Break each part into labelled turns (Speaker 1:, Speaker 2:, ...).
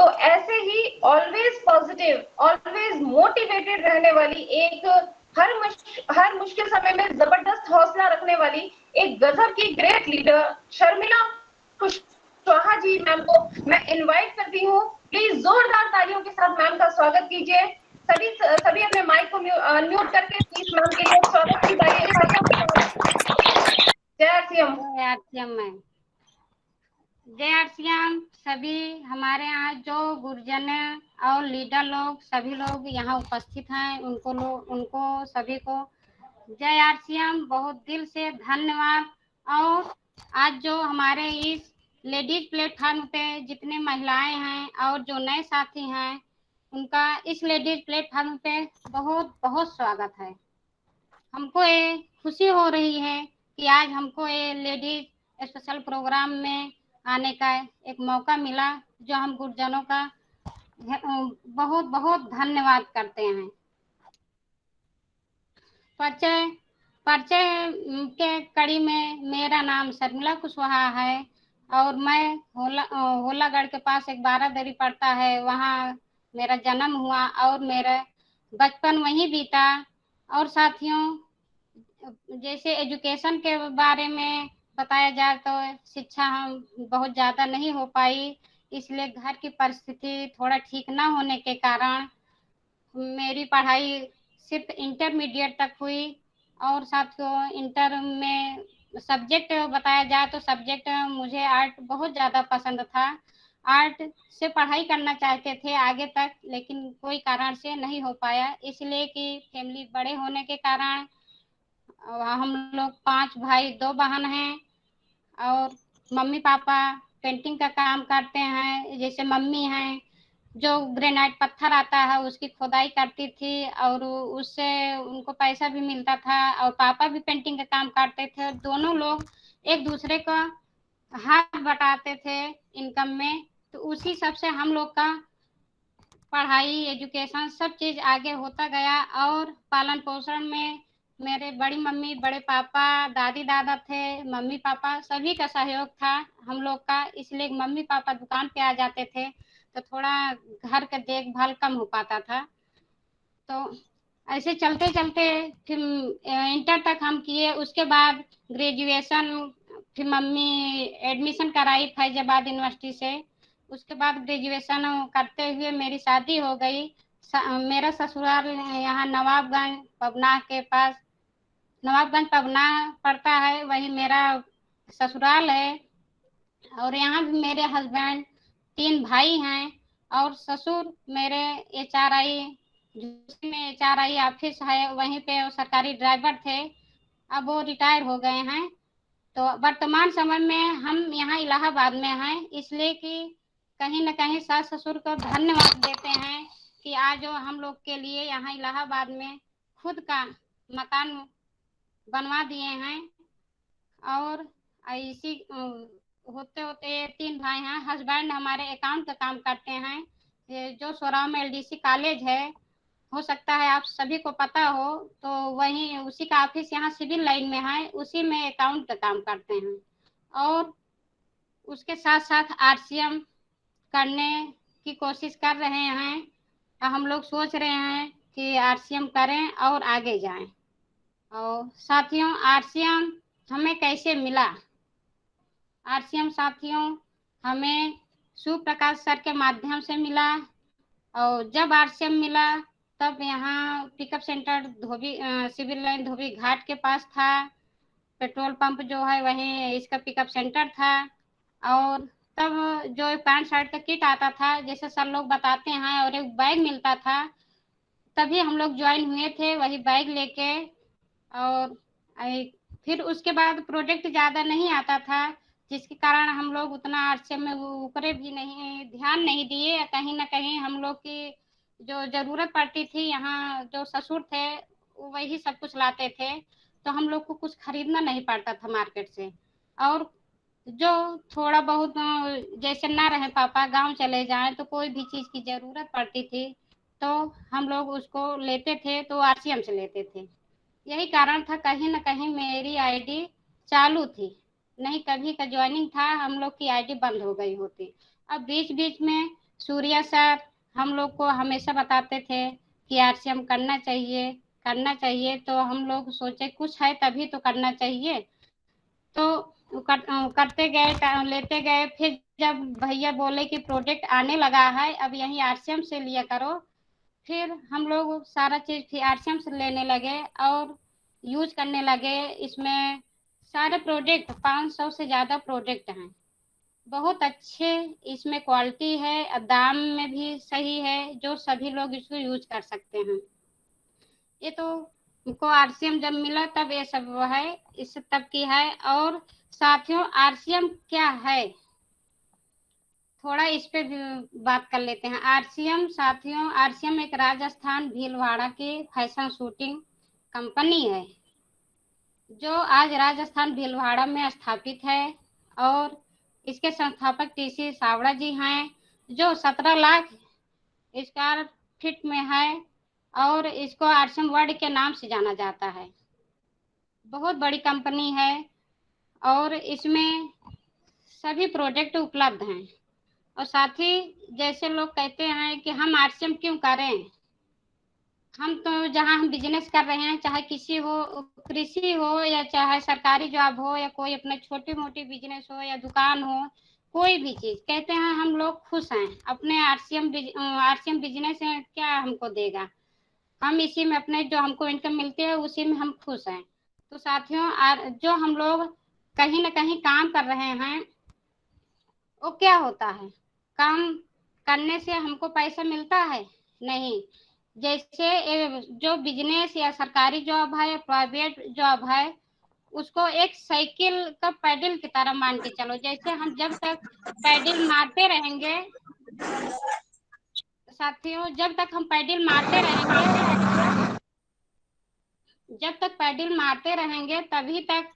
Speaker 1: तो ऐसे ही always positive, always motivated रहने वाली, एक हर मुश्किल समय में जबरदस्त हौसला रखने वाली एक गजब की great leader Sharmila Kushwaha ji ma'am को मैं इनवाइट करती हूँ। प्लीज जोरदार तालियों के साथ मैम का स्वागत कीजिए। सभी सभी अपने माइक को अनम्यूट करके प्लीज मैम के लिए स्वागत की तालियों के साथ। जय आरसीएम।
Speaker 2: जय आरसीएम मैम। जय आरसीएम। सभी हमारे यहाँ जो गुरुजन और लीडर लोग सभी लोग यहाँ उपस्थित हैं, उनको सभी को जय आरसीएम, बहुत दिल से धन्यवाद। और आज जो हमारे इस लेडीज प्लेटफॉर्म पे जितने महिलाएं हैं और जो नए साथी हैं, उनका इस लेडीज प्लेटफॉर्म पे बहुत बहुत स्वागत है। हमको ये खुशी हो रही है कि आज हमको ये लेडीज स्पेशल प्रोग्राम में आने का एक मौका मिला, जो हम गुरुजनों का बहुत बहुत धन्यवाद करते हैं। परिचय परिचय के कड़ी में मेरा नाम शर्मिला कुशवाहा है और मैं होलागढ़ के पास एक बारादरी पड़ता है, वहाँ मेरा जन्म हुआ और मेरा बचपन वहीं बीता। और साथियों, जैसे एजुकेशन के बारे में बताया जाए तो शिक्षा हम बहुत ज़्यादा नहीं हो पाई, इसलिए घर की परिस्थिति थोड़ा ठीक ना होने के कारण मेरी पढ़ाई सिर्फ इंटरमीडिएट तक हुई। और साथियों, इंटर में सब्जेक्ट बताया जाए तो सब्जेक्ट मुझे आर्ट बहुत ज़्यादा पसंद था। आर्ट से पढ़ाई करना चाहते थे आगे तक, लेकिन कोई कारण से नहीं हो पाया, इसलिए कि फैमिली बड़े होने के कारण हम लोग 5 भाई 2 बहन हैं। और मम्मी पापा पेंटिंग का काम करते हैं। जैसे मम्मी हैं जो ग्रेनाइट पत्थर आता है उसकी खुदाई करती थी और उससे उनको पैसा भी मिलता था, और पापा भी पेंटिंग का काम करते थे। दोनों लोग एक दूसरे का हाथ बटाते थे इनकम में, तो उसी सब से हम लोग का पढ़ाई एजुकेशन सब चीज़ आगे होता गया। और पालन पोषण में मेरे बड़ी मम्मी बड़े पापा दादी दादा थे, मम्मी पापा सभी का सहयोग था हम लोग का, इसलिए मम्मी पापा दुकान पे आ जाते थे तो थोड़ा घर का देखभाल कम हो पाता था। तो ऐसे चलते चलते फिर इंटर तक हम किए, उसके बाद ग्रेजुएशन, फिर मम्मी एडमिशन कराई फैजाबाद यूनिवर्सिटी से। उसके बाद ग्रेजुएशन करते हुए मेरी शादी हो गई। मेरा ससुराल यहाँ नवाबगंज पवना के पास, नवाबगंज पवना पड़ता है, वही मेरा ससुराल है। और यहाँ भी मेरे हस्बैंड 3 भाई हैं और ससुर मेरे HRI, जिसमें HRI ऑफिस है वहीं पे वो सरकारी ड्राइवर थे, अब वो रिटायर हो गए हैं। तो वर्तमान समय में हम यहाँ इलाहाबाद में हैं, इसलिए कि कहीं न कहीं सास ससुर को धन्यवाद देते हैं कि आज वो हम लोग के लिए यहाँ इलाहाबाद में खुद का मकान बनवा दिए हैं। और इसी होते होते 3 भाई हैं। हस्बैंड हमारे अकाउंट का काम करते हैं, जो सोराव में LDC कॉलेज है, हो सकता है आप सभी को पता हो, तो वहीं उसी का ऑफिस यहाँ सिविल लाइन में है, उसी में अकाउंट का काम करते हैं। और उसके साथ साथ RCM करने की कोशिश कर रहे हैं। हम लोग सोच रहे हैं कि RCM करें और आगे जाएं। और साथियों, RCM हमें कैसे मिला? RCM साथियों हमें सुप्रकाश सर के माध्यम से मिला। और जब RCM मिला तब यहाँ पिकअप सेंटर धोबी सिविल लाइन धोबी घाट के पास था, पेट्रोल पंप जो है वहीं इसका पिकअप सेंटर था। और तब जो पैंट शर्ट का किट आता था जैसे सर लोग बताते हैं, और एक बैग मिलता था, तभी हम लोग ज्वाइन हुए थे वही बैग लेके। और फिर उसके बाद प्रोडक्ट ज़्यादा नहीं आता था, जिसके कारण हम लोग उतना RCM में ऊपरे भी नहीं ध्यान नहीं दिए। कहीं ना कहीं हम लोग की जो ज़रूरत पड़ती थी, यहाँ जो ससुर थे वही सब कुछ लाते थे, तो हम लोग को कुछ खरीदना नहीं पड़ता था मार्केट से। और जो थोड़ा बहुत जैसे ना रहे पापा गांव चले जाएं तो कोई भी चीज़ की ज़रूरत पड़ती थी तो हम लोग उसको लेते थे, तो RCM से लेते थे। यही कारण था, कहीं ना कहीं मेरी ID चालू थी, नहीं कभी का ज्वाइनिंग था हम लोग की ID बंद हो गई होती। अब बीच बीच में सूर्या सर हम लोग को हमेशा बताते थे कि आरसीएम करना चाहिए, तो हम लोग सोचे कुछ है तभी तो करना चाहिए। तो करते गए, लेते गए, फिर जब भैया बोले कि प्रोजेक्ट आने लगा है, अब यहीं आरसीएम से लिया करो, फिर हम लोग सारा चीज फिर आरसीएम से लेने लगे और यूज करने लगे। इसमें सारे प्रोजेक्ट 500 से ज्यादा प्रोजेक्ट हैं, बहुत अच्छे इसमें क्वालिटी है, दाम में भी सही है, जो सभी लोग इसको यूज कर सकते हैं। ये तो हमको आरसीएम जब मिला तब ये सब वो है, इस तब की है। और साथियों आरसीएम क्या है, थोड़ा इस पे भी बात कर लेते हैं। आरसीएम साथियों, आरसीएम एक राजस्थान भीलवाड़ा की फैशन शूटिंग कंपनी है, जो आज राजस्थान भीलवाड़ा में स्थापित है। और इसके संस्थापक टीसी सावड़ा जी हैं, जो 17 लाख स्क्वायर फीट में है, और इसको आरसीएम वर्ल्ड के नाम से जाना जाता है। बहुत बड़ी कंपनी है और इसमें सभी प्रोडक्ट उपलब्ध हैं। और साथ ही जैसे लोग कहते हैं कि हम आरसीएम क्यों करें, हम तो जहाँ हम बिजनेस कर रहे हैं, चाहे किसी हो, कृषि हो या चाहे सरकारी जॉब हो या कोई अपना छोटी मोटी बिजनेस हो या दुकान हो, कोई भी चीज कहते हैं हम लोग खुश हैं अपने आरसीएम बिजनेस में, क्या हमको देगा, हम इसी में अपने जो हमको इनकम मिलती है उसी में हम खुश हैं। तो साथियों जो हम लोग कहीं ना कहीं काम कर रहे हैं, वो क्या होता है, काम करने से हमको पैसा मिलता है? नहीं। जैसे जो बिजनेस या सरकारी जॉब है या प्राइवेट जॉब है, उसको एक साइकिल का पैडल की तरह मान के चलो। जैसे हम जब तक पैडल मारते रहेंगे साथियों, जब तक हम पैडल मारते रहेंगे, जब तक पैडल मारते रहेंगे तभी तक,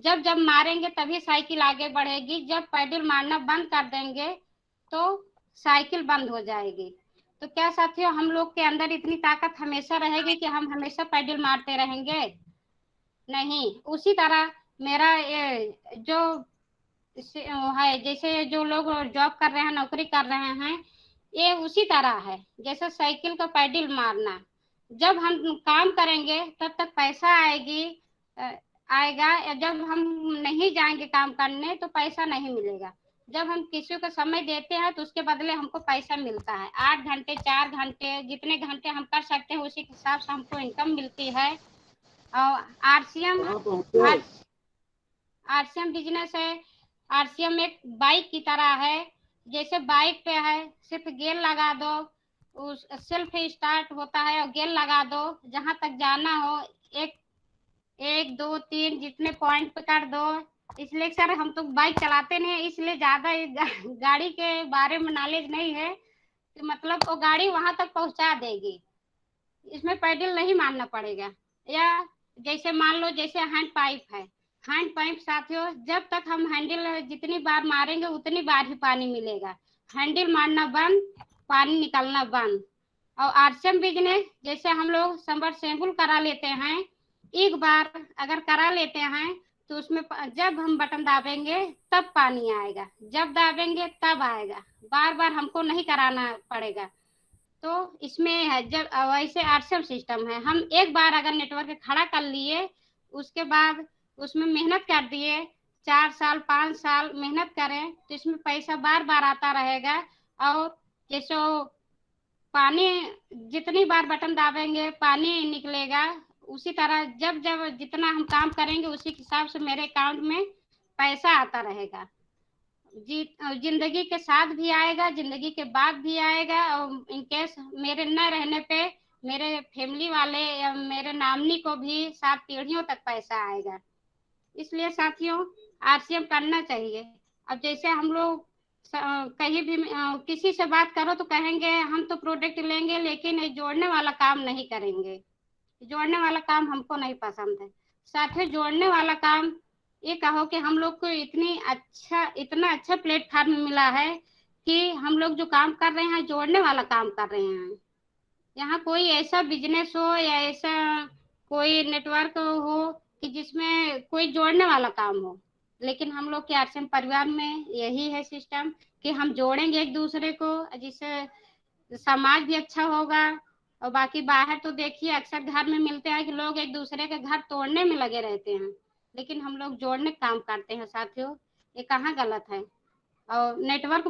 Speaker 2: जब जब मारेंगे तभी साइकिल आगे बढ़ेगी, जब पैडल मारना बंद कर देंगे तो साइकिल बंद हो जाएगी। तो क्या साथियों हम लोग के अंदर इतनी ताकत हमेशा रहेगी कि हम हमेशा पैडल मारते रहेंगे? नहीं। उसी तरह मेरा ये जो है, जैसे जो लोग जॉब कर रहे हैं, नौकरी कर रहे हैं, ये उसी तरह है जैसे साइकिल का पैडल मारना। जब हम काम करेंगे तब तक पैसा आएगा, या जब हम नहीं जाएंगे काम करने तो पैसा नहीं मिलेगा। जब हम किसी को समय देते हैं तो उसके बदले हमको पैसा मिलता है। 8 घंटे 4 घंटे जितने घंटे हम कर सकते हैं उसी के हिसाब से हमको इनकम मिलती है। और आरसीएम आरसीएम बिजनेस है। आरसीएम एक बाइक की तरह है, जैसे बाइक पे है सिर्फ गेयर लगा दो, उस सेल्फ स्टार्ट होता है और गेयर लगा दो, जहां तक जाना हो एक 1 2 3 जितने पॉइंट पे कर दो। इसलिए सर हम तो बाइक चलाते नहीं, इसलिए ज्यादा गाड़ी के बारे में नॉलेज नहीं है कि मतलब वो गाड़ी वहां तक पहुंचा देगी, इसमें पैडल नहीं मारना पड़ेगा। या जैसे मान लो जैसे हैंड पाइप है, हैंड पाइप साथियों जब तक हम हैंडल जितनी बार मारेंगे उतनी बार ही पानी मिलेगा, हैंडल मारना बंद, पानी निकलना बंद। और आरसीएम बिजनेस जैसे हम लोग सबमर्सिबल करा लेते हैं, एक बार अगर करा लेते हैं तो उसमें जब हम बटन दाबेंगे तब पानी आएगा, जब दाबेंगे तब आएगा, बार बार हमको नहीं कराना पड़ेगा। तो इसमें है जब वैसे आरसीएम सिस्टम है, हम एक बार अगर नेटवर्क खड़ा कर लिए, उसके बाद उसमें मेहनत कर दिए, 4 साल 5 साल मेहनत करें तो इसमें पैसा बार बार आता रहेगा। और जैसे पानी जितनी बार बटन दाबेंगे पानी निकलेगा, उसी तरह जब जब जितना हम काम करेंगे उसी हिसाब से मेरे अकाउंट में पैसा आता रहेगा। जी, जिंदगी के साथ भी आएगा, जिंदगी के बाद भी आएगा, और इनकेस मेरे न रहने पे मेरे फैमिली वाले या मेरे नामनी को भी 7 पीढ़ियों तक पैसा आएगा। इसलिए साथियों आरसीएम करना चाहिए। अब जैसे हम लोग कहीं भी किसी से बात करो तो कहेंगे हम तो प्रोडक्ट लेंगे लेकिन जोड़ने वाला काम नहीं करेंगे, जोड़ने वाला काम हमको नहीं पसंद है। साथियों जोड़ने वाला काम ये कहो कि हम लोग को इतना अच्छा प्लेटफॉर्म मिला है कि हम लोग जो काम कर रहे हैं जोड़ने वाला काम कर रहे हैं। यहाँ कोई ऐसा बिजनेस हो या ऐसा कोई नेटवर्क हो कि जिसमें कोई जोड़ने वाला काम हो, लेकिन हम लोग के आरसीएम परिवार में यही है सिस्टम कि कि हम जोड़ेंगे एक दूसरे को, जिससे समाज भी अच्छा होगा। और बाकी बाहर तो देखिए अक्सर घर में मिलते हैं कि लोग एक दूसरे के घर तोड़ने में लगे रहते हैं, लेकिन हम लोग जोड़ने का काम करते हैं साथियों। ये कहाँ गलत है? और नेटवर्क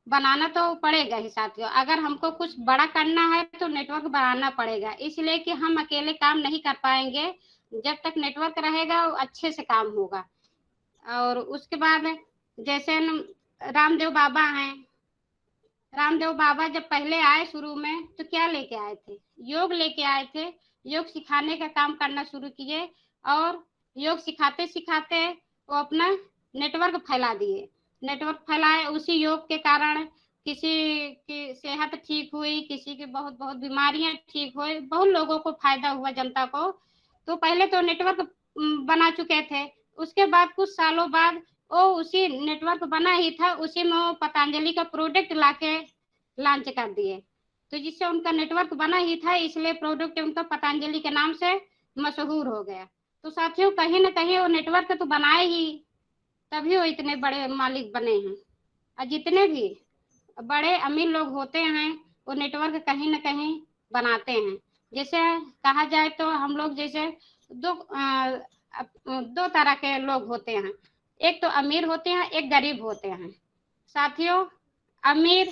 Speaker 2: बनाना तो पड़ेगा ही साथियों। अगर हमको कुछ बड़ा करना है तो नेटवर्क बनाना पड़ेगा, इसलिए कि हम अकेले काम नहीं कर पाएंगे। जब तक नेटवर्क रहेगा वो अच्छे से काम होगा। और उसके बाद जैसे रामदेव बाबा हैं, रामदेव बाबा जब पहले आए शुरू में तो क्या लेके आए थे? योग लेके आए थे। योग सिखाने का काम करना शुरू किए और योग सिखाते सिखाते वो अपना नेटवर्क फैला दिए। नेटवर्क फैलाए, उसी योग के कारण किसी की सेहत ठीक हुई, किसी की बहुत बहुत बीमारियां ठीक हुई, बहुत लोगों को फायदा हुआ, जनता को। तो पहले तो नेटवर्क बना चुके थे। उसके बाद कुछ सालों बाद वो उसी नेटवर्क बना ही था, उसी में वो पतंजलि का प्रोडक्ट लाके लॉन्च कर दिए। तो जिससे उनका नेटवर्क बना ही था, इसलिए प्रोडक्ट उनका पतंजलि के नाम से मशहूर हो गया। तो साथियों कहीं ना कहीं वो नेटवर्क तो बनाए ही, तभी वो इतने बड़े मालिक बने हैं। और जितने भी बड़े अमीर लोग होते हैं वो नेटवर्क कहीं ना कहीं बनाते हैं। जैसे कहा जाए तो हम लोग जैसे दो तरह के लोग होते हैं, एक तो अमीर होते हैं, एक गरीब होते हैं साथियों। अमीर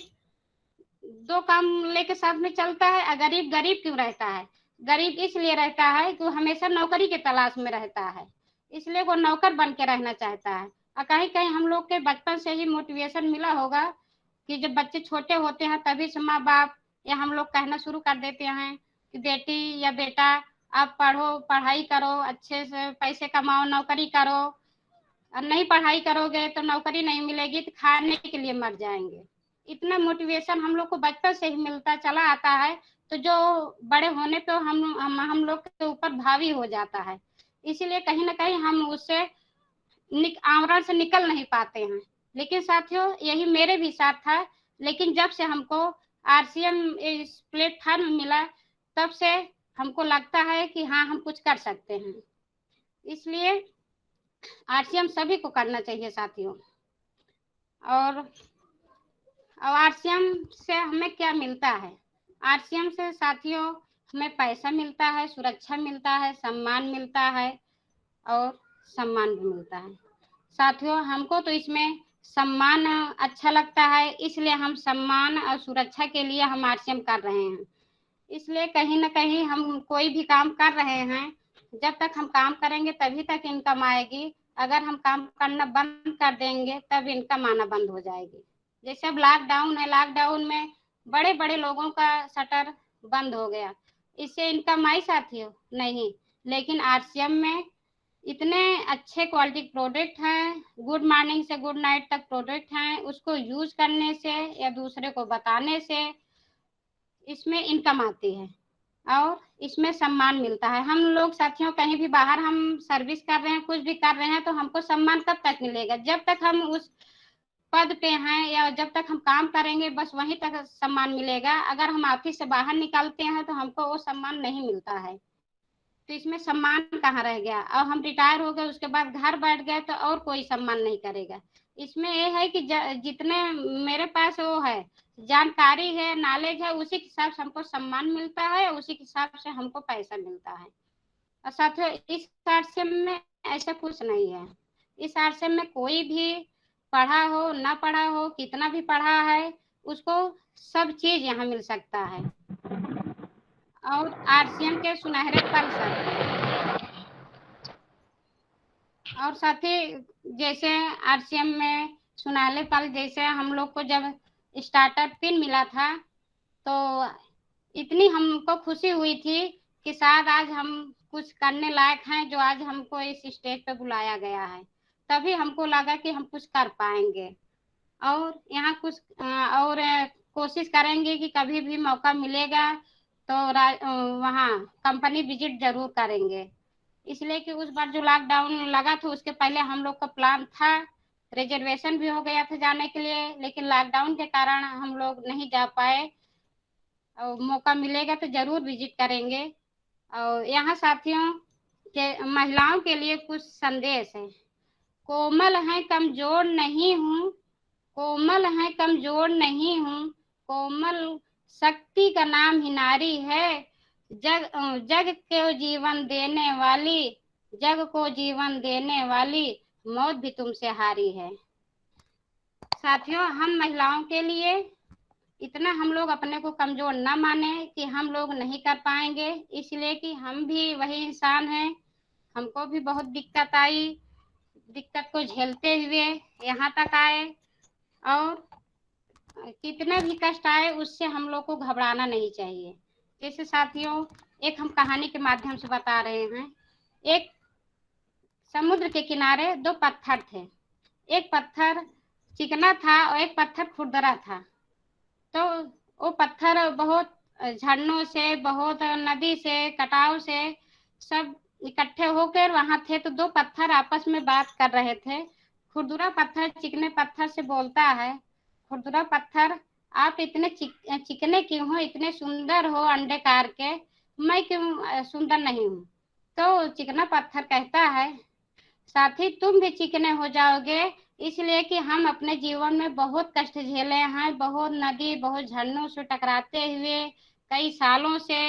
Speaker 2: दो काम लेके साथ में चलता है। गरीब गरीब क्यों रहता है? गरीब इसलिए रहता है कि वो हमेशा नौकरी के तलाश में रहता है, इसलिए वो नौकर बन के रहना चाहता है। और कहीं कहीं हम लोग के बचपन से ही मोटिवेशन मिला होगा कि जब बच्चे छोटे होते हैं तभी से माँ बाप या हम लोग कहना शुरू कर देते हैं कि बेटी या बेटा आप पढ़ो, पढ़ाई करो, अच्छे से पैसे कमाओ, नौकरी करो। और नहीं पढ़ाई करोगे तो नौकरी नहीं मिलेगी तो खाने के लिए मर जाएंगे। इतना मोटिवेशन हम लोग को बचपन से ही मिलता चला आता है, तो जो बड़े होने पे हम लोग के ऊपर भावी हो जाता है। इसीलिए कहीं ना कहीं हम उससे आवरण से निकल नहीं पाते हैं। लेकिन साथियों यही मेरे भी साथ था, लेकिन जब से हमको आरसीएम इस प्लेटफॉर्म मिला तब से हमको लगता है कि हाँ हम कुछ कर सकते हैं। इसलिए आरसीएम सभी को करना चाहिए साथियों। और आरसीएम से हमें क्या मिलता है? आरसीएम से साथियों हमें पैसा मिलता है, सुरक्षा मिलता है, सम्मान मिलता है और सम्मान भी मिलता है। साथियों हमको तो इसमें सम्मान अच्छा लगता है, इसलिए हम सम्मान और सुरक्षा के लिए हम आरसीएम कर रहे हैं। इसलिए कहीं ना कहीं हम कोई भी काम कर रहे हैं, जब तक हम काम करेंगे तभी तक इनकम आएगी। अगर हम काम करना बंद कर देंगे तब इनकम आना बंद हो जाएगी। जैसे अब लॉकडाउन है, लॉकडाउन में बड़े बड़े लोगों का शटर बंद हो गया, इससे इनकम आई साथियों? नहीं। लेकिन आरसीएम में इतने अच्छे क्वालिटी प्रोडक्ट हैं, गुड मॉर्निंग से गुड नाइट तक प्रोडक्ट हैं, उसको यूज करने से या दूसरे को बताने से इसमें इनकम आती है और इसमें सम्मान मिलता है। हम लोग साथियों कहीं भी बाहर हम सर्विस कर रहे हैं, कुछ भी कर रहे हैं, तो हमको सम्मान कब तक मिलेगा? जब तक हम उस पद पे हैं या जब तक हम काम करेंगे बस वहीं तक सम्मान मिलेगा। अगर हम ऑफिस से बाहर निकलते हैं तो हमको वो सम्मान नहीं मिलता है, तो इसमें सम्मान कहाँ रह गया? और हम रिटायर हो गए उसके बाद घर बैठ गए तो और कोई सम्मान नहीं करेगा। इसमें ये है कि जितने मेरे पास वो है जानकारी है, नॉलेज है, उसी के हिसाब से हमको सम्मान मिलता है, उसी के हिसाब से हमको पैसा मिलता है। और साथियों इस आरसीएम में ऐसा कुछ नहीं है। इस आरसीएम में कोई भी पढ़ा हो ना पढ़ा हो, कितना भी पढ़ा है, उसको सब चीज यहाँ मिल सकता है। और आरसीएम के सुनहरे पल साथियों। और साथी जैसे आरसीएम में सुनहरे पल, जैसे हम लोग को जब स्टार्टअप पिन मिला था तो इतनी हमको खुशी हुई थी कि शायद आज हम कुछ करने लायक हैं, जो आज हमको इस स्टेज पे बुलाया गया है। तभी हमको लगा कि हम कुछ कर पाएंगे और यहाँ कुछ और कोशिश करेंगे कि कभी भी मौका मिलेगा तो वहाँ कंपनी विजिट जरूर करेंगे। इसलिए कि उस बार जो लॉकडाउन लगा था उसके पहले हम लोग का प्लान था, रिजर्वेशन भी हो गया था जाने के लिए, लेकिन लॉकडाउन के कारण हम लोग नहीं जा पाए। और मौका मिलेगा तो जरूर विजिट करेंगे। और यहाँ साथियों के महिलाओं के लिए कुछ संदेश है। कोमल है कमजोर नहीं हूँ, कोमल है कमजोर नहीं हूँ, कोमल शक्ति का नाम ही नारी है। जग को जीवन देने वाली, जग को जीवन देने वाली, मौत भी तुमसे हारी है। साथियों, हम महिलाओं के लिए इतना हम लोग अपने को कमजोर ना माने कि हम लोग नहीं कर पाएंगे, इसलिए कि हम भी वही इंसान हैं। हमको भी बहुत दिक्कत आई, दिक्कत को झेलते हुए यहाँ तक आए, और कितने भी कष्ट आए उससे हम लोग को घबराना नहीं चाहिए। जैसे साथियों, एक हम कहानी के माध्यम से बता रहे हैं। एक समुद्र के किनारे दो पत्थर थे। एक पत्थर चिकना था और एक पत्थर खुरदरा था। तो वो पत्थर बहुत झरनों से, बहुत नदी से, कटाव से सब इकट्ठे होकर वहां थे। तो दो पत्थर आपस में बात कर रहे थे। खुरदुरा पत्थर चिकने पत्थर से बोलता है, खुरदुरा पत्थर, आप इतने चिकने क्यों हो, इतने सुंदर हो अंडाकार के, मैं क्यों सुंदर नहीं हूँ? तो चिकना पत्थर कहता है, साथी तुम भी चिकने हो जाओगे, इसलिए कि हम अपने जीवन में बहुत कष्ट झेले हैं, बहुत नदी, बहुत झरनों से टकराते हुए, कई सालों से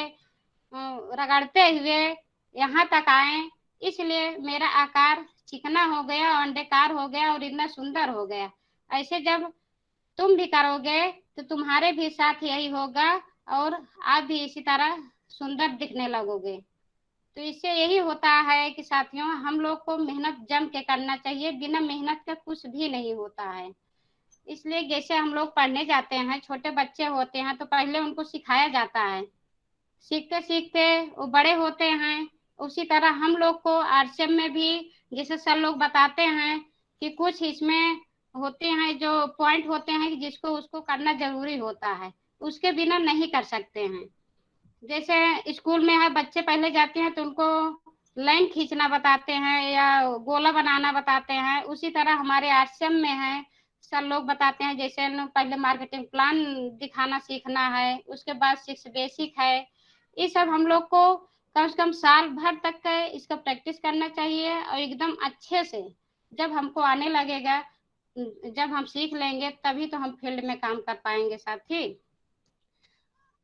Speaker 2: रगड़ते हुए यहाँ तक आए, इसलिए मेरा आकार चिकना हो गया, अंडाकार हो गया और इतना सुंदर हो गया। ऐसे जब तुम भी करोगे तो तुम्हारे भी साथ यही होगा और आप भी इसी तरह सुंदर दिखने लगोगे। तो इससे यही होता है कि साथियों, हम लोग को मेहनत जम के करना चाहिए, बिना मेहनत का कुछ भी नहीं होता है। इसलिए जैसे हम लोग पढ़ने जाते हैं, छोटे बच्चे होते हैं तो पहले उनको सिखाया जाता है, सीखते सीखते वो बड़े होते हैं। उसी तरह हम लोग को आरसीएम में भी जैसे सर लोग बताते हैं कि कुछ इसमें होते हैं जो पॉइंट होते हैं कि जिसको उसको करना जरूरी होता है, उसके बिना नहीं कर सकते हैं। जैसे स्कूल में है, बच्चे पहले जाते हैं तो उनको लाइन खींचना बताते हैं या गोला बनाना बताते हैं, उसी तरह हमारे आश्रम में है, सर लोग बताते हैं जैसे पहले मार्केटिंग प्लान दिखाना सीखना है, उसके बाद 6 बेसिक है। ये सब हम लोग को कम से कम साल भर तक का इसका प्रैक्टिस करना चाहिए, और एकदम अच्छे से जब हमको आने लगेगा, जब हम सीख लेंगे तभी तो हम फील्ड में काम कर पाएंगे साथी।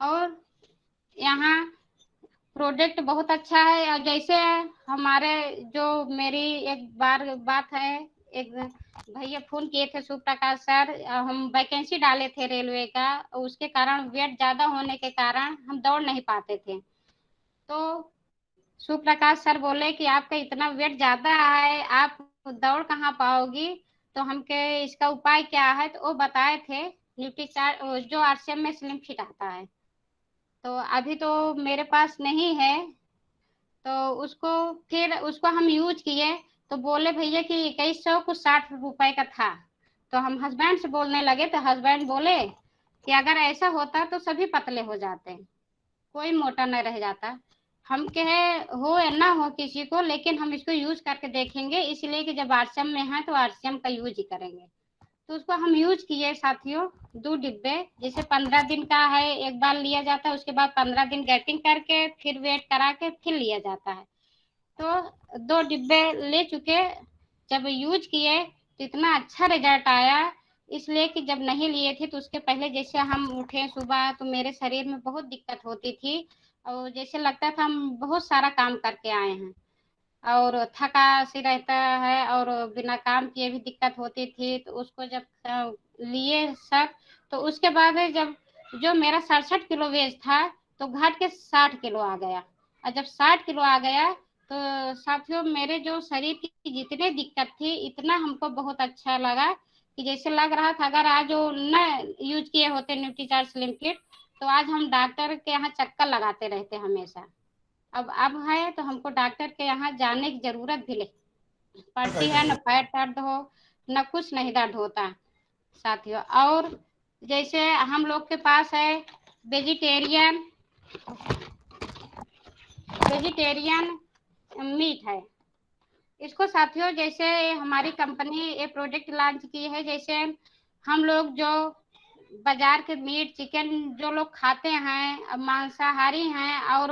Speaker 2: और यहाँ प्रोजेक्ट बहुत अच्छा है। और जैसे हमारे जो मेरी एक बार बात है, एक भैया फोन किए थे सुप्रकाश सर, हम वैकेंसी डाले थे रेलवे का, उसके कारण वेट ज्यादा होने के कारण हम दौड़ नहीं पाते थे। तो सुप्रकाश सर बोले कि आपका इतना वेट ज्यादा है, आप दौड़ कहाँ पाओगी, तो हमके इसका उपाय क्या है, तो वो बताए थे न्यूट्रीचार्ज जो आरसीएम में स्लिम फिट आता है। तो अभी तो मेरे पास नहीं है, तो उसको फिर उसको हम यूज किए, तो बोले भैया कि 2100 कुछ 60 रुपए का था। तो हम हस्बैंड से बोलने लगे, तो हस्बैंड बोले कि अगर ऐसा होता तो सभी पतले हो जाते, कोई मोटा न रह जाता। हम कहे हो या ना हो किसी को, लेकिन हम इसको यूज करके देखेंगे, इसलिए कि जब आरसीएम में है तो आरसीएम का यूज ही करेंगे। तो उसको हम यूज किए साथियों, 2 डिब्बे, जैसे 15 दिन का है एक बार लिया जाता है, उसके बाद 15 दिन गैपिंग करके फिर वेट करा के फिर लिया जाता है। तो 2 डिब्बे ले चुके, जब यूज किए तो इतना अच्छा रिजल्ट आया, इसलिए कि जब नहीं लिए थे तो उसके पहले जैसे हम उठे सुबह तो मेरे शरीर में बहुत दिक्कत होती थी, और जैसे लगता था हम बहुत सारा काम करके आए हैं, और थका सी रहता है, और बिना काम किए भी दिक्कत होती थी। तो उसको जब लिए सब, तो उसके बाद जब जो मेरा 67 किलो वेट था तो घट के 60 किलो आ गया। और जब 60 किलो आ गया तो साथियों, मेरे जो शरीर की जितने दिक्कत थी, इतना हमको बहुत अच्छा लगा कि जैसे लग रहा था अगर आज वो न यूज किए होते न्यूट्रीचार्ज स्लिम किट, तो आज हम डॉक्टर के यहाँ चक्कर लगाते रहते हमेशा। अब है तो हमको डॉक्टर के यहाँ जाने की जरूरत भी नहीं पड़ती है, न पैर दर्द हो, न कुछ नहीं दर्द होता साथियों। और जैसे हम लोग के पास है वेजिटेरियन वेजिटेरियन मीट है, इसको साथियों जैसे हमारी कंपनी ये प्रोडक्ट लॉन्च की है। जैसे हम लोग जो बाजार के मीट चिकन जो लोग खाते हैं, मांसाहारी हैं और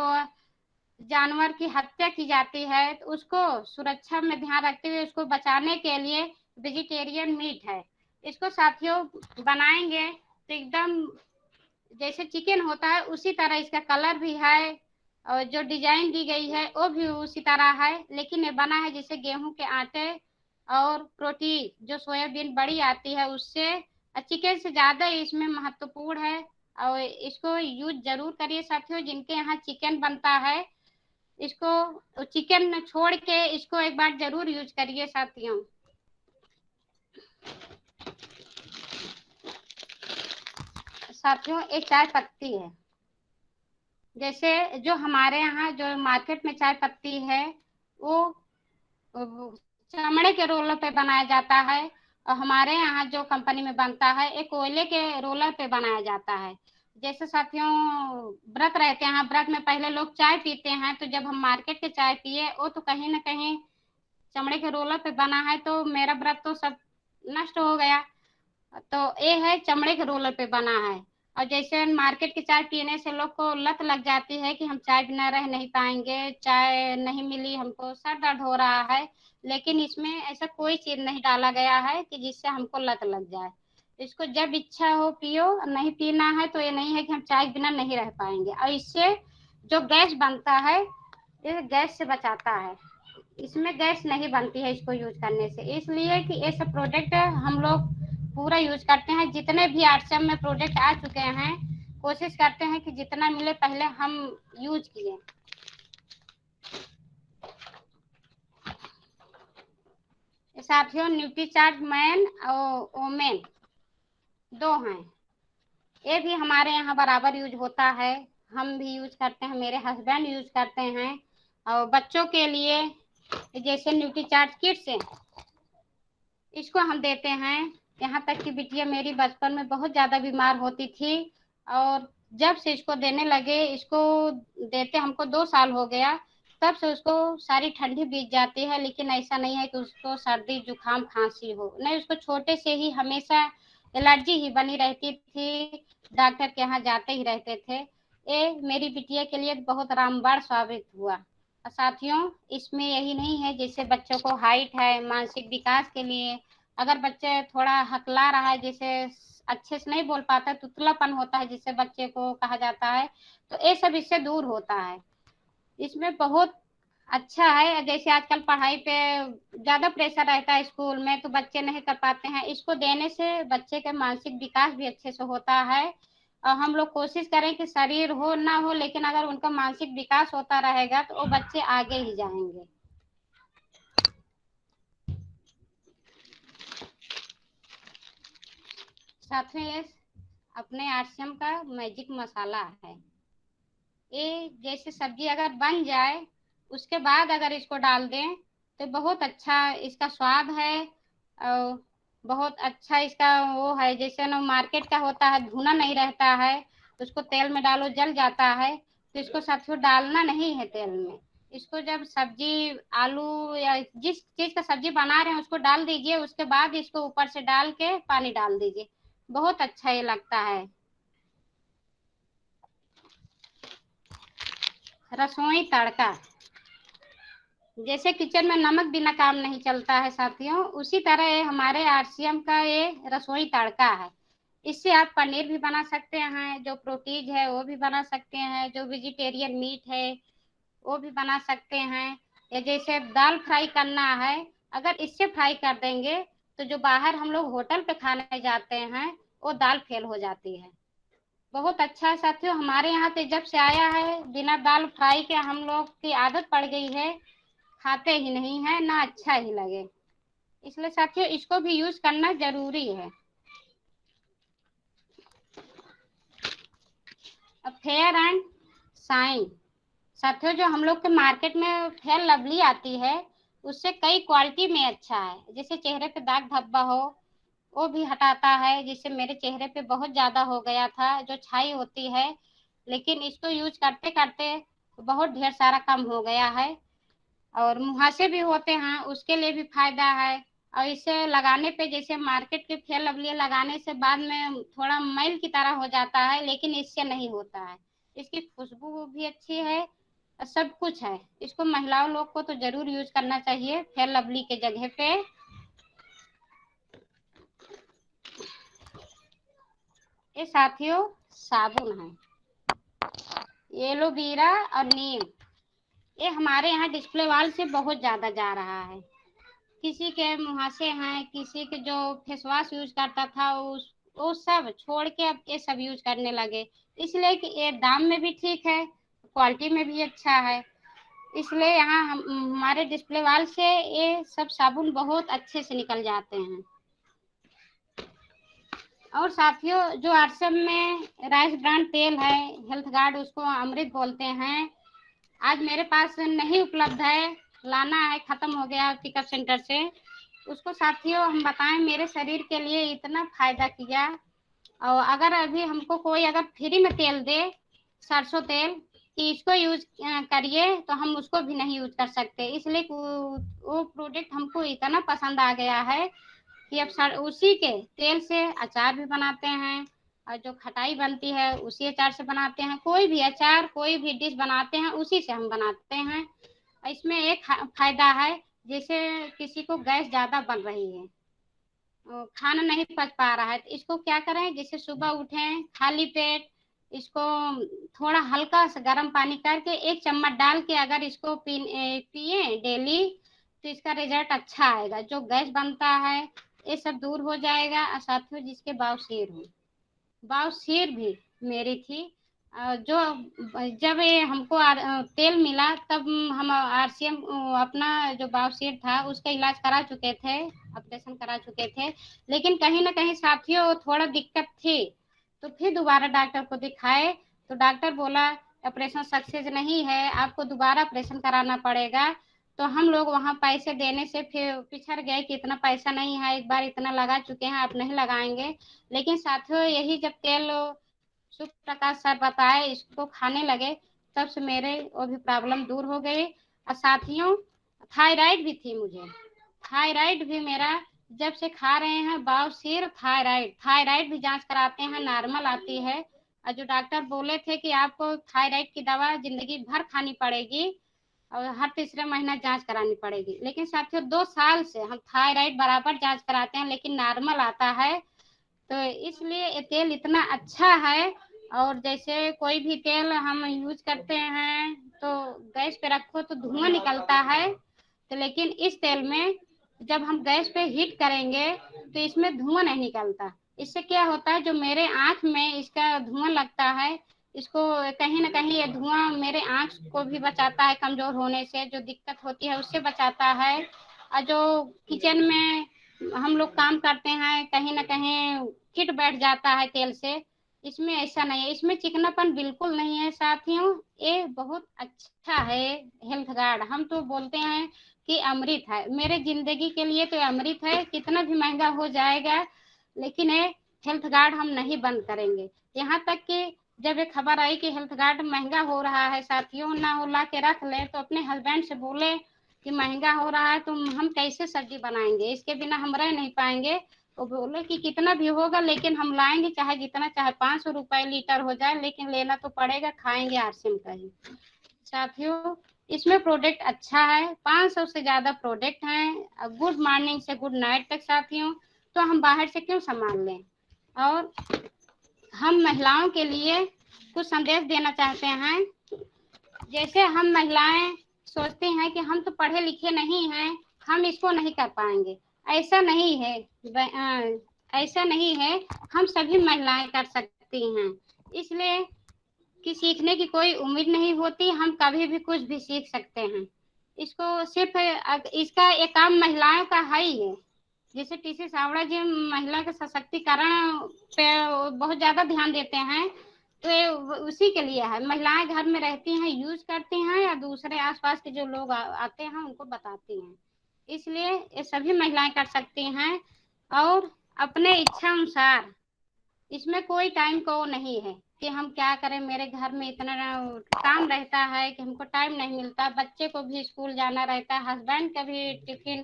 Speaker 2: जानवर की हत्या की जाती है, तो उसको सुरक्षा में ध्यान रखते हुए उसको बचाने के लिए वेजिटेरियन मीट है। इसको साथियों बनाएंगे तो एकदम जैसे चिकन होता है उसी तरह इसका कलर भी है, और जो डिजाइन दी गई है वो भी उसी तरह है, लेकिन ये बना है जैसे गेहूं के आटे और प्रोटीन जो सोयाबीन बड़ी आती है उससे, चिकन से ज्यादा इसमें महत्वपूर्ण है। और इसको यूज जरूर करिए साथियों, जिनके यहाँ चिकन बनता है इसको चिकन छोड़ के इसको एक बार जरूर यूज करिए साथियों। साथियों एक चाय पत्ती है, जैसे जो हमारे यहाँ जो मार्केट में चाय पत्ती है वो चमड़े के रोलर पे बनाया जाता है, और हमारे यहाँ जो कंपनी में बनता है एक कोयले के रोलर पे बनाया जाता है। जैसे साथियों व्रत रहते हैं, व्रत में पहले लोग चाय पीते हैं, तो जब हम मार्केट के चाय पिए वो तो कहीं ना कहीं चमड़े के रोलर पे बना है, तो मेरा व्रत तो सब नष्ट हो गया। तो ये है चमड़े के रोलर पे बना है। और जैसे मार्केट की चाय पीने से लोग को लत लग जाती है कि हम चाय बिना रह नहीं पाएंगे, चाय नहीं मिली हमको सर दर्द हो रहा है, लेकिन इसमें ऐसा कोई चीज नहीं डाला गया है कि जिससे हमको लत लग जाए। इसको जब इच्छा हो पियो, नहीं पीना है तो ये नहीं है कि हम चाय बिना नहीं रह पाएंगे। और इससे जो गैस बनता है ये गैस से बचाता है, इसमें गैस नहीं बनती है इसको यूज करने से, इसलिए कि ये सब प्रोडक्ट हम लोग पूरा यूज करते हैं। जितने भी आरसीएम में प्रोडक्ट आ चुके हैं कोशिश करते हैं कि जितना मिले पहले हम यूज किए। साथियों न्यूट्रीचार्ज मैन और ओमेन दो हैं, ये भी हमारे यहाँ बराबर यूज होता है, हम भी यूज करते हैं, मेरे हस्बैंड यूज करते हैं। और बच्चों के लिए जैसे न्यूट्रीचार्ज किड्स है इसको हम देते हैं। यहाँ तक कि बिटिया मेरी बचपन में बहुत ज्यादा बीमार होती थी, और जब से इसको देने लगे, इसको देते हमको 2 साल हो गया, तब से उसको सारी ठंडी बीत जाती है, लेकिन ऐसा नहीं है कि उसको सर्दी जुकाम खांसी हो, नहीं, उसको छोटे से ही हमेशा एलर्जी ही बनी रहती थी, डॉक्टर के यहाँ जाते ही रहते थे। ये मेरी बिटिया के लिए बहुत रामबाण साबित हुआ। साथियों इसमें यही नहीं है, जैसे बच्चों को हाइट है मानसिक विकास के लिए, अगर बच्चे थोड़ा हकला रहा है, जैसे अच्छे से नहीं बोल पाता, तुतलापन होता है जिससे बच्चे को कहा जाता है, तो ये सब इससे दूर होता है। इसमें बहुत अच्छा है, जैसे आजकल पढ़ाई पे ज्यादा प्रेशर रहता है स्कूल में तो बच्चे नहीं कर पाते हैं, इसको देने से बच्चे का मानसिक विकास भी अच्छे से होता है। और हम लोग कोशिश करें कि शरीर हो ना हो, लेकिन अगर उनका मानसिक विकास होता रहेगा तो वो बच्चे आगे ही जाएंगे। साथ में ये अपने आरसीएम का मैजिक मसाला है, ये जैसे सब्जी अगर बन जाए उसके बाद अगर इसको डाल दें तो बहुत अच्छा इसका स्वाद है, और बहुत अच्छा इसका वो है, जैसे ना मार्केट का होता है भुना नहीं रहता है, उसको तेल में डालो जल जाता है, तो इसको साथियों डालना नहीं है तेल में। इसको जब सब्जी आलू या जिस चीज का सब्जी बना रहे हैं उसको डाल दीजिए, उसके बाद इसको ऊपर से डाल के पानी डाल दीजिए, बहुत अच्छा ये लगता है। रसोई तड़का, जैसे किचन में नमक बिना काम नहीं चलता है साथियों, उसी तरह ये हमारे आरसीएम का ये रसोई तड़का है। इससे आप पनीर भी बना सकते हैं, जो प्रोटीज है वो भी बना सकते हैं, जो वेजिटेरियन मीट है वो भी बना सकते हैं, या जैसे दाल फ्राई करना है अगर इससे फ्राई कर देंगे तो जो बाहर हम लोग होटल पे खाने जाते हैं वो दाल फेल हो जाती है। बहुत अच्छा है साथियों, हमारे यहाँ पे जब से आया है बिना दाल फ्राई के हम लोग की आदत पड़ गई है, खाते ही नहीं है ना अच्छा ही लगे, इसलिए साथियों इसको भी यूज करना जरूरी है। अब फेयर एंड साइन, साथियों जो हम लोग के मार्केट में फेयर लवली आती है उससे कई क्वालिटी में अच्छा है, जैसे चेहरे पे दाग धब्बा हो वो भी हटाता है, जिससे मेरे चेहरे पे बहुत ज्यादा हो गया था जो छाई होती है, लेकिन इसको यूज करते करते बहुत ढेर सारा कम हो गया है। और मुहासे भी होते हैं उसके लिए भी फायदा है, और इसे लगाने पे जैसे मार्केट के फेयर लवली लगाने से बाद में थोड़ा मैल की तरह हो जाता है, लेकिन इससे नहीं होता है, इसकी खुशबू भी अच्छी है, सब कुछ है। इसको महिलाओं लोग को तो जरूर यूज करना चाहिए फेयर लवली के जगह पे। ये साथियों साबुन है, एलोवेरा और नीम। ये हमारे यहाँ डिस्प्ले वाल से बहुत ज्यादा जा रहा है। किसी के मुहासे हैं, किसी के जो फेस वॉश यूज करता था वो सब छोड़ के अब ये सब यूज करने लगे, इसलिए कि ये दाम में भी ठीक है, क्वालिटी में भी अच्छा है। इसलिए यहाँ हमारे डिस्प्ले वाल से ये सब साबुन बहुत अच्छे से निकल जाते हैं। और साथियों जो आरसीएम में राइस ब्रांड तेल है हेल्थ गार्ड, उसको अमृत बोलते हैं, आज मेरे पास नहीं उपलब्ध है, लाना है, खत्म हो गया पिकअप सेंटर से। उसको साथियों हम बताएं, मेरे शरीर के लिए इतना फायदा किया। और अगर अभी हमको कोई अगर फ्री में तेल दे, सरसों तेल, कि इसको यूज करिए, तो हम उसको भी नहीं यूज कर सकते। इसलिए वो प्रोडक्ट हमको इतना पसंद आ गया है कि अब उसी के तेल से अचार भी बनाते हैं, और जो खटाई बनती है उसी अचार से बनाते हैं। कोई भी अचार, कोई भी डिश बनाते हैं उसी से हम बनाते हैं। इसमें एक फायदा है, जैसे किसी को गैस ज्यादा बन रही है, खाना नहीं पच पा रहा है, तो इसको क्या करें, जैसे सुबह उठें खाली पेट, इसको थोड़ा हल्का सा गर्म पानी करके 1 चम्मच डाल के अगर इसको पिए डेली, तो इसका रिजल्ट अच्छा आएगा। जो गैस बनता है ये सब दूर हो जाएगा। और साथियों जिसके बवासीर हो, बवासीर भी मेरी थी, जो जब ये हमको तेल मिला तब हम आरसीएम अपना जो बवासीर था उसका इलाज करा चुके थे, ऑपरेशन करा चुके थे। लेकिन कहीं ना कहीं साथियों थोड़ा दिक्कत थी, तो फिर दोबारा डॉक्टर को दिखाए, तो डॉक्टर बोला ऑपरेशन सक्सेस नहीं है, आपको दोबारा ऑपरेशन कराना पड़ेगा। तो हम लोग वहां पैसे देने से फिर पिछड़ गए कि इतना पैसा नहीं है, एक बार इतना लगा चुके हैं, आप नहीं लगाएंगे। लेकिन साथियों यही जब तेल शिव प्रकाश सर बताए, इसको खाने लगे, तब से मेरे वो भी प्रॉब्लम दूर हो गई। और साथियों थायराइड भी थी मुझे, थायराइड भी मेरा जब से खा रहे हैं, बवासीर थायराइड, थायराइड भी जांच कराते हैं नॉर्मल आती है। और जो डॉक्टर बोले थे कि आपको थायराइड की दवा जिंदगी भर खानी पड़ेगी और हर तीसरे महीना जांच करानी पड़ेगी, लेकिन साथियों 2 साल से हम थायराइड बराबर जांच कराते हैं लेकिन नॉर्मल आता है। तो इसलिए ये तेल इतना अच्छा है। और जैसे कोई भी तेल हम यूज करते हैं तो गैस पे रखो तो धुआं निकलता है, तो लेकिन इस तेल में जब हम गैस पे हीट करेंगे तो इसमें धुआं नहीं निकलता। इससे क्या होता है, जो मेरे आंख में इसका धुआं लगता है, इसको कहीं ना कहीं ये धुआं मेरे आंख को भी बचाता है कमजोर होने से, जो दिक्कत होती है उससे बचाता है। और जो किचन में हम लोग काम करते हैं, कहीं ना कहीं फिट बैठ जाता है तेल से, इसमें ऐसा नहीं है, इसमें चिकनापन बिल्कुल नहीं है। साथियों ये बहुत अच्छा है हेल्थ गार्ड, हम तो बोलते हैं कि अमृत है मेरे जिंदगी के लिए, तो अमृत है, कितना भी महंगा हो जाएगा लेकिन ये हेल्थ गार्ड हम नहीं बंद करेंगे। यहाँ तक कि जब ये खबर आई कि हेल्थ गार्ड महंगा हो रहा है, साथियों ना हो ला के रख ले, तो अपने हस्बैंड से बोले कि महंगा हो रहा है तो हम कैसे सब्जी बनाएंगे, इसके बिना हम रह नहीं पाएंगे। वो बोले कि कितना भी होगा लेकिन हम लाएंगे, चाहे जितना, चाहे 500 रुपए लीटर हो जाए, लेकिन लेना तो पड़ेगा, खाएंगे आरसीएम का ही। साथियों इसमें प्रोडक्ट अच्छा है, 500 से ज्यादा प्रोडक्ट हैं, गुड मॉर्निंग से गुड नाइट तक। साथियों तो हम बाहर से क्यों सामान लें। और हम महिलाओं के लिए कुछ संदेश देना चाहते हैं। जैसे हम महिलाएं सोचते हैं कि हम तो पढ़े लिखे नहीं हैं, हम इसको नहीं कर पाएंगे, ऐसा नहीं है। ऐसा नहीं है, हम सभी महिलाएं कर सकती हैं। इसलिए कि सीखने की कोई उम्मीद नहीं होती, हम कभी भी कुछ भी सीख सकते हैं। इसको सिर्फ इसका एक काम महिलाओं का है ही है। जैसे टीसी सावड़ा जी महिला के सशक्तिकरण पे बहुत ज्यादा ध्यान देते हैं, तो ये उसी के लिए है। महिलाएं घर में रहती हैं, यूज करती हैं, या दूसरे आसपास के जो लोग आते हैं उनको बताती हैं। इसलिए ये सभी महिलाएं कर सकती हैं। और अपने इच्छा अनुसार, इसमें कोई टाइम को नहीं है कि हम क्या करें, मेरे घर में इतना काम रहता है कि हमको टाइम नहीं मिलता, बच्चे को भी स्कूल जाना रहता है, हस्बैंड का भी टिफिन,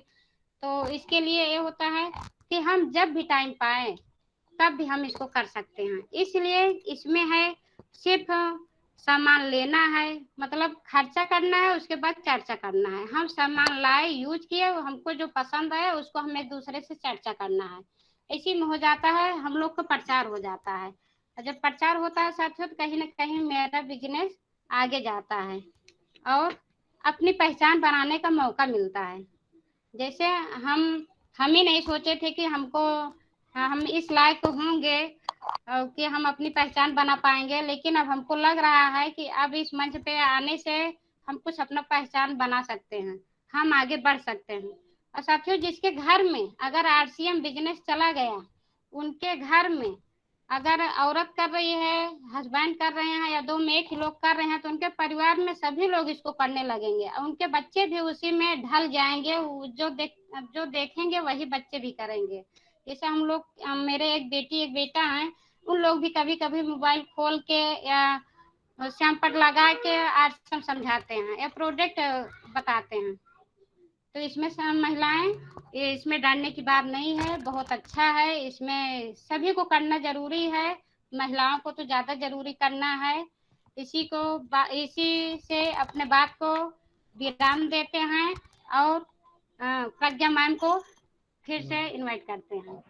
Speaker 2: तो इसके लिए ये होता है कि हम जब भी टाइम पाए तब भी हम इसको कर सकते हैं। इसलिए इसमें है सिर्फ सामान लेना है, मतलब खर्चा करना है, उसके बाद चर्चा करना है। हम सामान लाए, यूज किए, हमको जो पसंद है उसको हम एक दूसरे से चर्चा करना है। इसी में हो जाता है, हम लोग का प्रचार हो जाता है। और जब प्रचार होता है साथियों, तो कहीं ना कहीं मेरा बिजनेस आगे जाता है और अपनी पहचान बनाने का मौका मिलता है। जैसे हम ही नहीं सोचे थे कि हमको हम इस लायक होंगे कि हम अपनी पहचान बना पाएंगे, लेकिन अब हमको लग रहा है कि अब इस मंच पे आने से हम कुछ अपना पहचान बना सकते हैं, हम आगे बढ़ सकते हैं। और साथियों, जिसके घर में अगर आरसीएम बिजनेस चला गया, उनके घर में अगर औरत कर रही है, हस्बैंड कर रहे हैं, या दो में एक ही लोग कर रहे हैं, तो उनके परिवार में सभी लोग इसको करने लगेंगे और उनके बच्चे भी उसी में ढल जाएंगे। जो देखेंगे वही बच्चे भी करेंगे। जैसे हम लोग, मेरे एक बेटी एक बेटा है, उन लोग भी कभी कभी मोबाइल खोल के या सैंपल लगा के आज समझाते हैं या प्रोडक्ट बताते हैं। तो इसमें सब महिलाएं, ये इसमें डालने की बात नहीं है, बहुत अच्छा है। इसमें सभी को करना जरूरी है, महिलाओं को तो ज्यादा जरूरी करना है। इसी से अपने बात को विराम देते हैं और प्रज्ञा मैम को फिर से इनवाइट करते हैं।